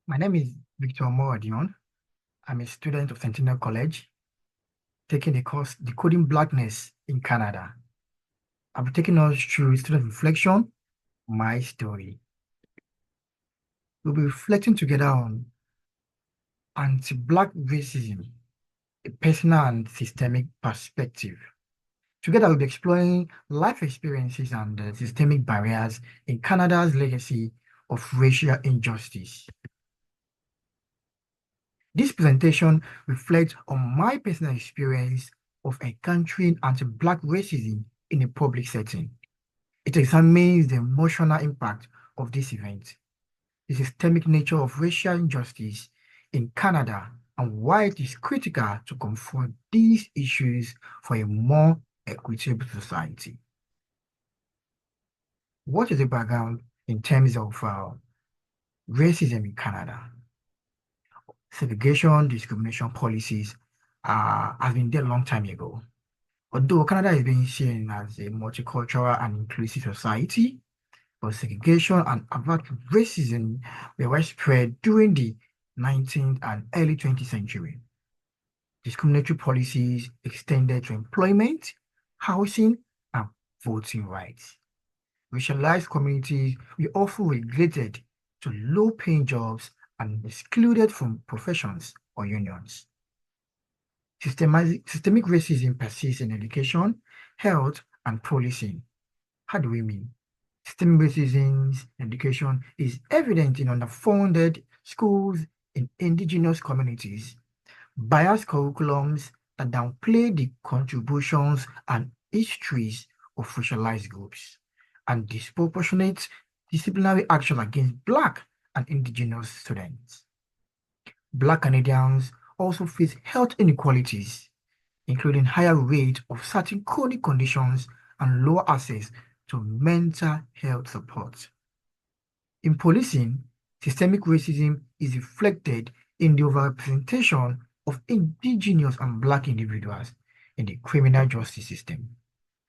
My name is Victor Moradion. I'm a student of Sentinel College, taking the course Decoding Blackness in Canada. I'll be taking us through student reflection, my story. We'll be reflecting together on anti-Black racism, a personal and systemic perspective. Together, we'll be exploring life experiences and the systemic barriers in Canada's legacy of racial injustice. This presentation reflects on my personal experience of encountering anti-Black racism in a public setting. It examines the emotional impact of this event, the systemic nature of racial injustice in Canada, and why it is critical to confront these issues for a more equitable society. What is the background in terms of racism in Canada? Segregation, discrimination policies have been there a long time ago. Although Canada is being seen as a multicultural and inclusive society, but segregation and overt racism were widespread during the 19th and early 20th century. Discriminatory policies extended to employment, housing, and voting rights. Racialized communities were often relegated to low-paying jobs and excluded from professions or unions. Systemic racism persists in education, health, and policing. How do we mean? Systemic racism in education is evident in underfunded schools in indigenous communities, biased curriculums that downplay the contributions and histories of racialized groups, and disproportionate disciplinary action against Black and indigenous students. Black Canadians also face health inequalities, including higher rate of certain chronic conditions and lower access to mental health support. In policing, systemic racism is reflected in the overrepresentation of indigenous and Black individuals in the criminal justice system.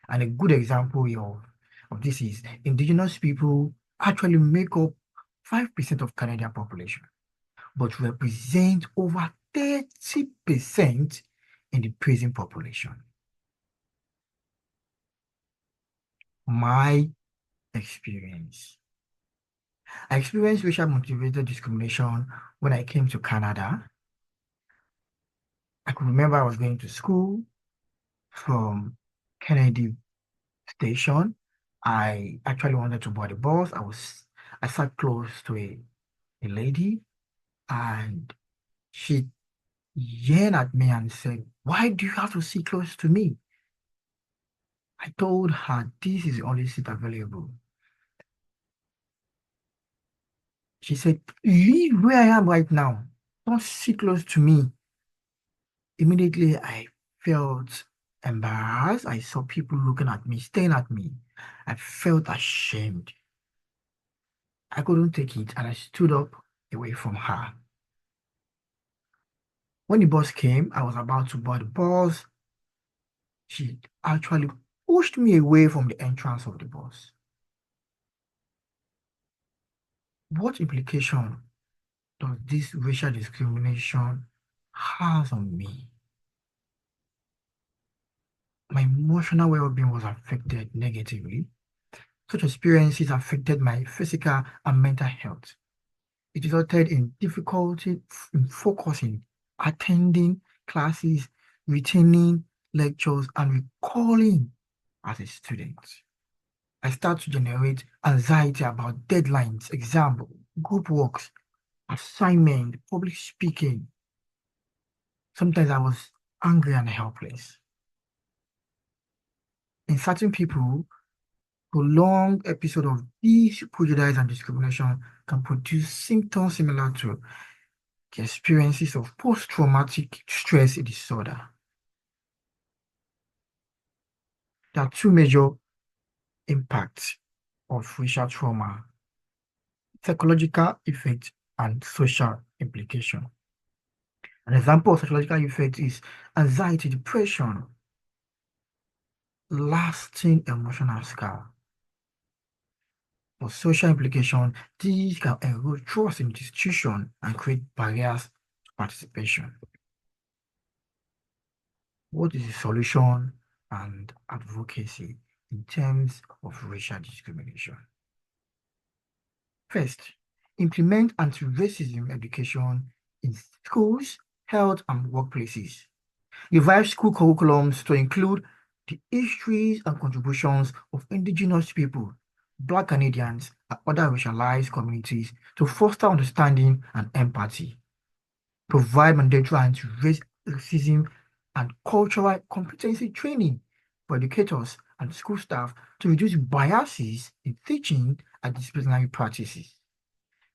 And a good example of this is indigenous people actually make up 5% of Canadian population, but represent over 30% in the prison population. My experience. I experienced racial motivated discrimination when I came to Canada. I could remember I was going to school from Kennedy Station. I actually wanted to board the bus. I sat close to a lady, and she yelled at me and said, "Why do you have to sit close to me?" I told her this is the only seat available. She said, "Leave where I am right now. Don't sit close to me." Immediately, I felt embarrassed. I saw people looking at me, staring at me. I felt ashamed. I couldn't take it, and I stood up away from her. When the bus came, I was about to board the bus. She actually pushed me away from the entrance of the bus. What implication does this racial discrimination have on me? My emotional well-being was affected negatively. Such experiences affected my physical and mental health. It resulted in difficulty in focusing, attending classes, retaining lectures, and recalling as a student. I start to generate anxiety about deadlines, exam, group works, assignment, public speaking. Sometimes I was angry and helpless. In certain people, prolonged episode of these prejudice and discrimination can produce symptoms similar to the experiences of post-traumatic stress disorder. There are two major impacts of racial trauma: psychological effect and social implication. An example of psychological effect is anxiety, depression, lasting emotional scar. For social implication, these can erode trust in institution and create barriers to participation. What is the solution and advocacy in terms of racial discrimination? First, implement anti-racism education in schools, health, and workplaces. Revise school curriculums to include the histories and contributions of indigenous people, Black Canadians, and other racialized communities to foster understanding and empathy. Provide mandatory anti-racism and cultural competency training for educators and school staff to reduce biases in teaching and disciplinary practices.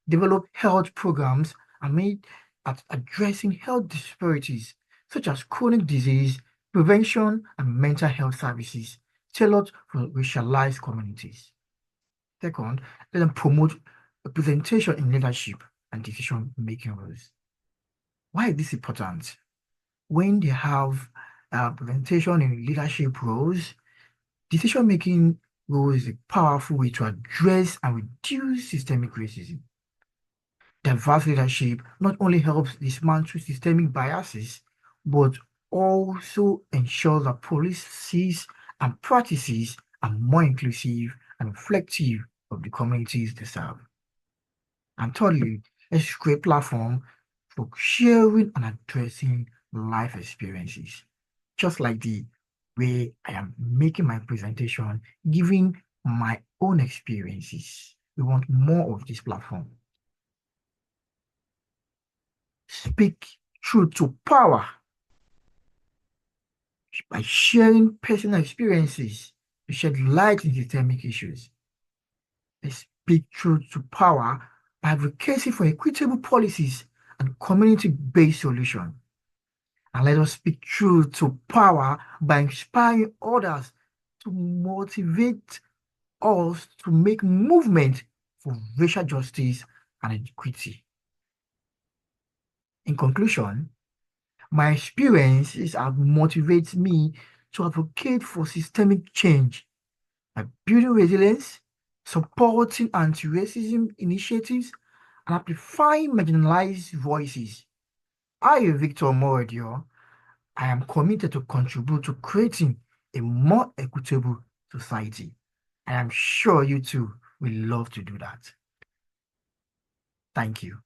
Develop health programs aimed at addressing health disparities such as chronic disease, prevention, and mental health services tailored for racialized communities. Second, let them promote representation in leadership and decision-making roles. Why is this important? When they have representation in leadership roles, decision-making roles is a powerful way to address and reduce systemic racism. Diverse leadership not only helps dismantle systemic biases, but also ensures that policies and practices are more inclusive and reflective of the communities they serve. And thirdly, let's create a platform for sharing and addressing life experiences. Just like the way I am making my presentation, giving my own experiences. We want more of this platform. Speak truth to power by sharing personal experiences to shed light on systemic issues. Let's speak truth to power by advocating for equitable policies and community-based solutions. And let us speak truth to power by inspiring others to motivate us to make movement for racial justice and equity. In conclusion, my experiences have motivated me to advocate for systemic change by building resilience, supporting anti-racism initiatives, and amplifying marginalized voices. I, Victor Moredio, I am committed to contribute to creating a more equitable society. I am sure you too will love to do that. Thank you.